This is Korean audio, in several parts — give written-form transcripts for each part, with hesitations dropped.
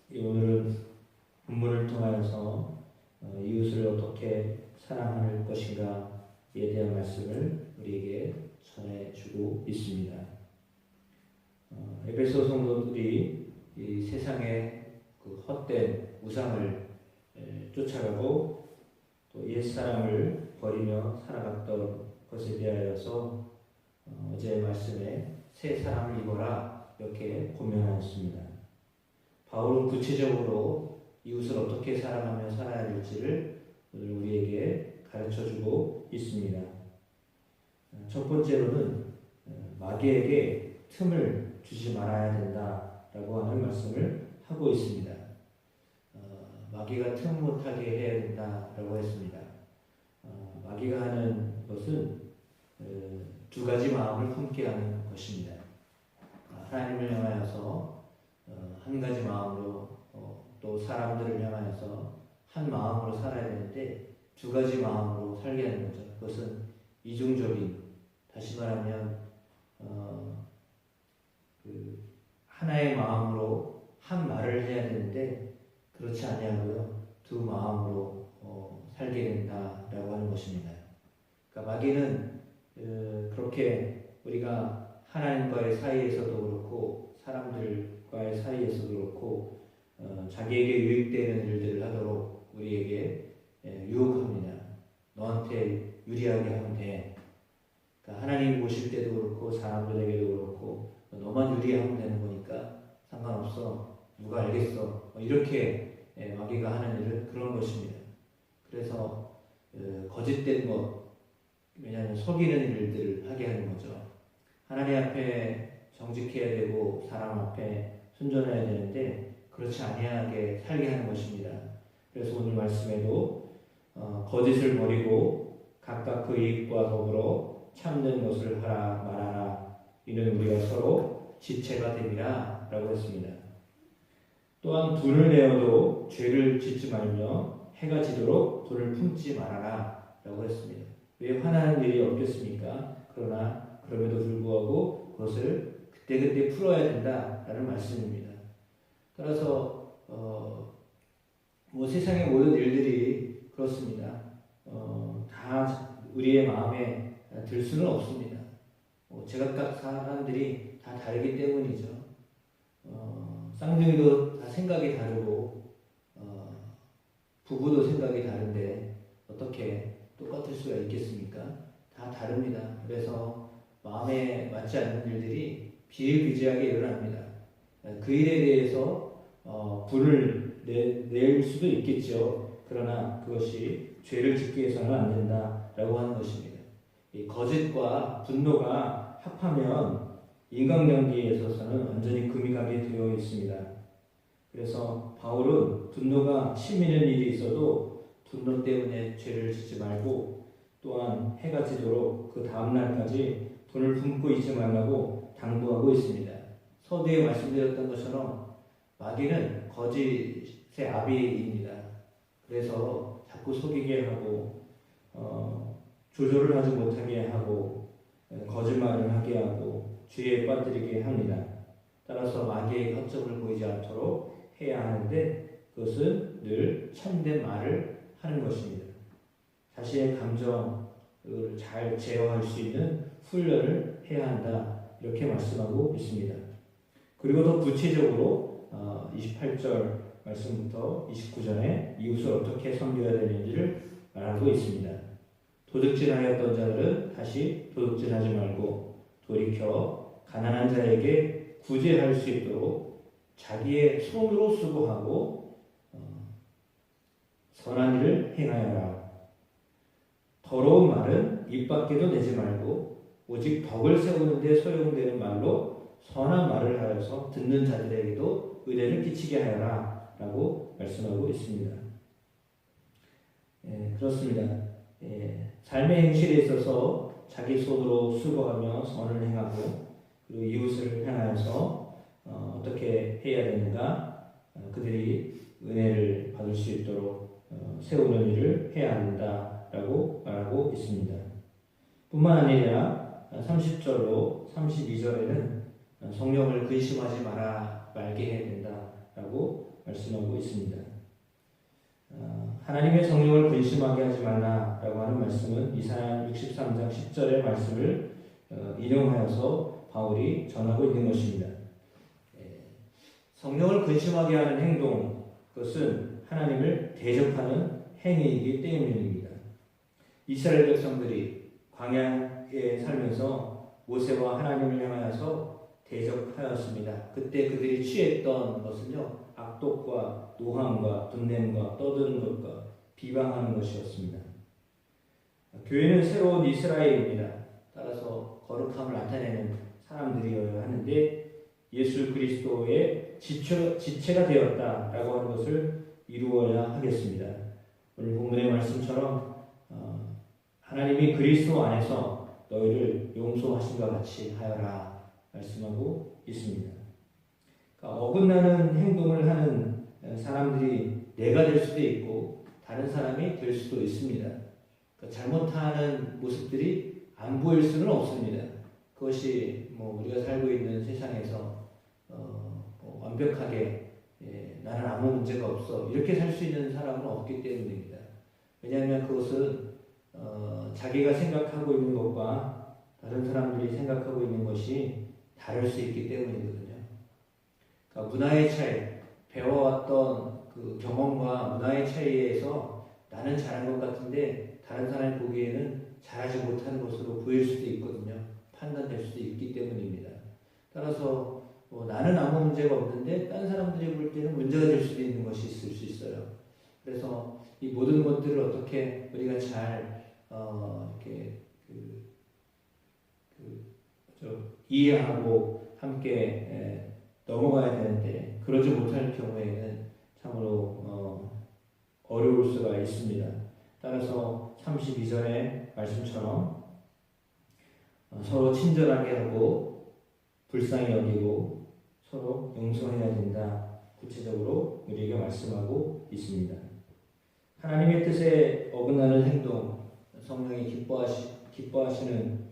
오늘은 본문을 통하여서 이웃을 어떻게 사랑할 것인가에 대한 말씀을 우리에게 전해주고 있습니다. 에베소 성도들이 이 세상의 그 헛된 우상을 쫓아가고 또 옛사람을 버리며 살아갔던 것에 대하여서 어제 말씀에 새 사람을 입어라 이렇게 권면하였습니다. 바울은 구체적으로 이웃을 어떻게 사랑하며 살아야 될지를 오늘 우리에게 가르쳐주고 있습니다. 첫 번째로는 마귀에게 틈을 주지 말아야 된다라고 하는 말씀을 하고 있습니다. 마귀가 틈 못하게 해야 된다라고 했습니다. 마귀가 하는 것은 두 가지 마음을 품게하는 것입니다. 하나님을 향하여서 한 가지 마음으로 또 사람들을 향하여서 한 마음으로 살아야 되는데 두 가지 마음으로 살게 하는 거죠. 그것은 이중적인, 다시 말하면 하나의 마음으로 한 말을 해야 되는데 그렇지 아니하고요, 두 마음으로 살게 된다라고 하는 것입니다. 그러니까 마귀는 그렇게 우리가 하나님과의 사이에서도 그렇고 사람들과의 사이에서도 그렇고 자기에게 유익되는 일들을 하도록 우리에게 유혹합니다. 너한테 유리하게 하면 돼. 그러니까 하나님 보실 때도 그렇고 사람들에게도 그렇고 너만 유리하면 되는 거니까 상관없어. 누가 알겠어. 이렇게 마귀가 하는 일은 그런 것입니다. 그래서 거짓된 것, 왜냐하면 속이는 일들을 하게 하는 거죠. 하나님 앞에 정직해야 되고 사람 앞에 순전해야 되는데 그렇지 아니하게 살게 하는 것입니다. 그래서 오늘 말씀에도 거짓을 버리고 각각 그 이익과 더불어 참된 것을 하라 말하라. 이는 우리가 서로 지체가 됨이라 라고 했습니다. 또한 돈을 내어도 죄를 짓지 말며 해가 지도록 돈을 품지 말아라 라고 했습니다. 왜 화나는 일이 없겠습니까? 그러나 그럼에도 불구하고 그것을 그때그때 풀어야 된다라는 말씀입니다. 따라서 세상의 모든 일들이 그렇습니다. 다 우리의 마음에 들 수는 없습니다. 제각각 사람들이 다 다르기 때문이죠. 쌍둥이도 다 생각이 다르고 부부도 생각이 다른데 어떻게 똑같을 수가 있겠습니까? 다 다릅니다. 그래서 마음에 맞지 않는 일들이 비일비재하게 일어납니다. 그 일에 대해서 분을 낼 수도 있겠죠. 그러나 그것이 죄를 짓기 위해서는 안 된다라고 하는 것입니다. 이 거짓과 분노가 합하면 인간관계에 있어서는 완전히 금이 가게 되어 있습니다. 그래서 바울은 분노가 치미는 일이 있어도 분노 때문에 죄를 짓지 말고 또한 해가 지도록 그 다음날까지 분을 품고 있지 말라고 당부하고 있습니다. 서두에 말씀드렸던 것처럼 마귀는 거짓의 아비입니다. 그래서 자꾸 속이게 하고 조절을 하지 못하게 하고 거짓말을 하게 하고 죄에 빠뜨리게 합니다. 따라서 마귀의 허점을 보이지 않도록 해야 하는데 그것은 늘 참된 말을 하는 것입니다. 자신의 감정을 잘 제어할 수 있는 훈련을 해야 한다 이렇게 말씀하고 있습니다. 그리고 더 구체적으로 28절 말씀부터 29절에 이웃을 어떻게 섬겨야 되는지를 말하고 있습니다. 도둑질하였던 자들은 다시 도둑질하지 말고 돌이켜 가난한 자에게 구제할 수 있도록 자기의 손으로 수고하고 선한 일을 행하여라. 더러운 말은 입 밖에도 내지 말고 오직 덕을 세우는 데 소용되는 말로 선한 말을 하여서 듣는 자들에게도 의뢰를 끼치게 하여라 라고 말씀하고 있습니다. 그렇습니다. 삶의 행실에 있어서 자기 손으로 수고하며 선을 행하고 그리고 이웃을 향하여서 어떻게 해야 되는가, 그들이 은혜를 받을 수 있도록 세우는 일을 해야 한다라고 말하고 있습니다. 뿐만 아니라 30절로 32절에는 성령을 근심하지 말게 해야 된다라고 말씀하고 있습니다. 하나님의 성령을 근심하게 하지 말라라고 하는 말씀은 이사야 63장 10절의 말씀을 인용하여서 바울이 전하고 있는 것입니다. 성령을 근심하게 하는 행동, 그것은 하나님을 대적하는 행위이기 때문입니다. 이스라엘 백성들이 광야에 살면서 모세와 하나님을 향하여서 대적하였습니다. 그때 그들이 취했던 것은요, 악독과 노함과 분냄과 떠드는 것과 비방하는 것이었습니다. 교회는 새로운 이스라엘입니다. 따라서 거룩함을 나타내는 사람들이어야 하는데 예수 그리스도의 지체가 되었다라고 하는 것을 이루어야 하겠습니다. 오늘 본문의 말씀처럼 하나님이 그리스도 안에서 너희를 용서하신과 같이 하여라 말씀하고 있습니다. 그러니까 어긋나는 행동을 하는 사람들이 내가 될 수도 있고 다른 사람이 될 수도 있습니다. 그러니까 잘못하는 모습들이 안 보일 수는 없습니다. 그것이 우리가 살고 있는 세상에서 완벽하게 나는 아무 문제가 없어 이렇게 살 수 있는 사람은 없기 때문입니다. 왜냐하면 그것은 자기가 생각하고 있는 것과 다른 사람들이 생각하고 있는 것이 다를 수 있기 때문이거든요. 그러니까 문화의 차이, 배워왔던 그 경험과 문화의 차이에서 나는 잘한 것 같은데 다른 사람이 보기에는 잘하지 못하는 것으로 보일 수도 있거든요. 판단될 수도 있기 때문입니다. 따라서 나는 아무 문제가 없는데 다른 사람들이 볼 때는 문제가 될 수도 있는 것이 있을 수 있어요. 그래서 이 모든 것들을 어떻게 우리가 잘 이렇게 이해하고 함께 넘어가야 되는데 그러지 못할 경우에는 참으로 어려울 수가 있습니다. 따라서 32절의 말씀처럼 서로 친절하게 하고 불쌍히 여기고 서로 용서해야 된다. 구체적으로 우리에게 말씀하고 있습니다. 하나님의 뜻에 어긋나는 행동, 성령이 기뻐하시는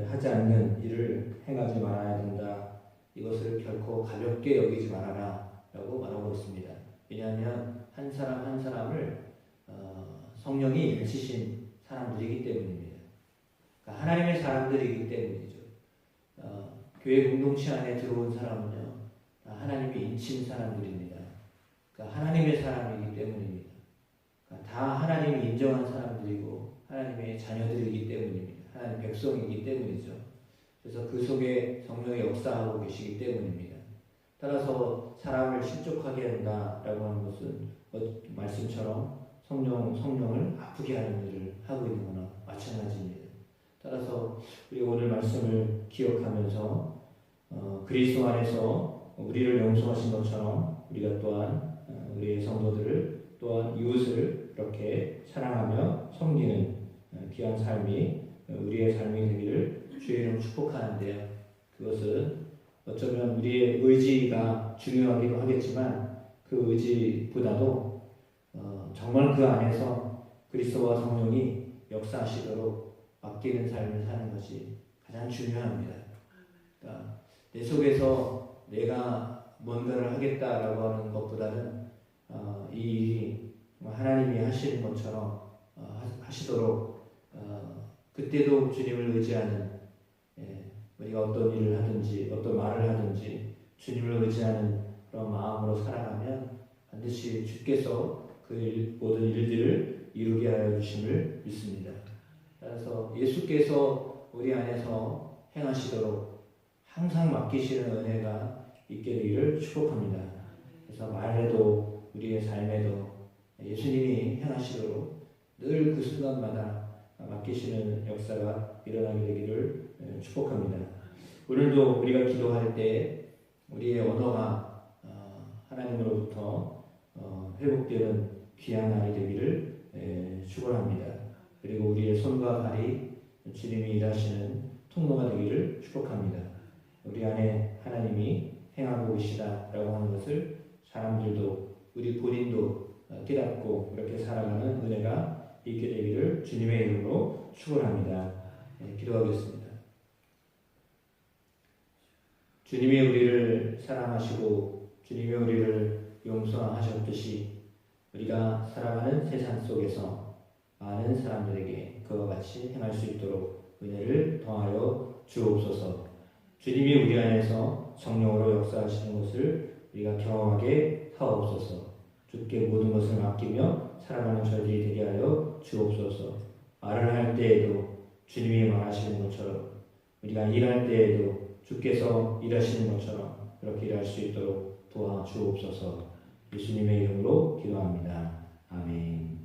하지 않는 일을 행하지 말아야 된다. 이것을 결코 가볍게 여기지 말아라 라고 말하고 있습니다. 왜냐하면 한 사람 한 사람을 성령이 일치신 사람들이기 때문입니다. 그러니까 하나님의 사람들이기 때문이죠. 교회 공동체 안에 들어온 사람은요, 하나님이 인친 사람들입니다. 그러니까 하나님의 사람이기 때문입니다. 그러니까 다 하나님이 인정한 사람들이고 하나님의 자녀들이기 때문입니다. 하나님 백성이기 때문이죠. 그래서 그 속에 성령이 역사하고 계시기 때문입니다. 따라서 사람을 실족하게 한다라고 하는 것은 말씀처럼 성령을 아프게 하는 일을 하고 있는 거나 마찬가지입니다. 따라서 우리 오늘 말씀을 기억하면서 그리스도 안에서 우리를 용서하신 것처럼 우리가 또한 우리의 성도들을 또한 이웃을 이렇게 사랑하며 섬기는 귀한 삶이 우리의 삶이 되기를 주의 이름으로 축복하는데요. 그것은 어쩌면 우리의 의지가 중요하기도 하겠지만 그 의지보다도 정말 그 안에서 그리스도와 성령이 역사하시도록 맡기는 삶을 사는 것이 가장 중요합니다. 그러니까 내 속에서 내가 뭔가를 하겠다라고 하는 것보다는 이 일이 하나님이 하시는 것처럼 하시도록 그때도 주님을 의지하는 우리가 어떤 일을 하든지 어떤 말을 하든지 주님을 의지하는 그런 마음으로 살아가면 반드시 주께서 그 모든 일들을 이루게 하여 주심을 믿습니다. 따라서 예수께서 우리 안에서 행하시도록 항상 맡기시는 은혜가 있게 되기를 축복합니다. 그래서 말에도 우리의 삶에도 예수님이 행하시도록 늘 그 순간마다 맡기시는 역사가 일어나게 되기를 축복합니다. 오늘도 우리가 기도할 때 우리의 언어가 하나님으로부터 회복되는 귀한 날이 되기를 축원합니다. 그리고 우리의 손과 발이 주님이 일하시는 통로가 되기를 축복합니다. 우리 안에 하나님이 행하고 계시다라고 하는 것을 사람들도 우리 본인도 깨닫고 그렇게 살아가는 은혜가 있게 되기를 주님의 이름으로 축원합니다. 기도하겠습니다. 주님이 우리를 사랑하시고 주님이 우리를 용서하셨듯이 우리가 살아가는 세상 속에서 많은 사람들에게 그와 같이 행할 수 있도록 은혜를 더하여 주옵소서. 주님이 우리 안에서 성령으로 역사하시는 것을 우리가 경험하게 하옵소서. 주께 모든 것을 맡기며 살아가는 저희들이 되게 하여 주옵소서. 말을 할 때에도 주님이 말하시는 것처럼, 우리가 일할 때에도 주께서 일하시는 것처럼 그렇게 일할 수 있도록 도와주옵소서. 예수님의 이름으로 기도합니다. 아멘.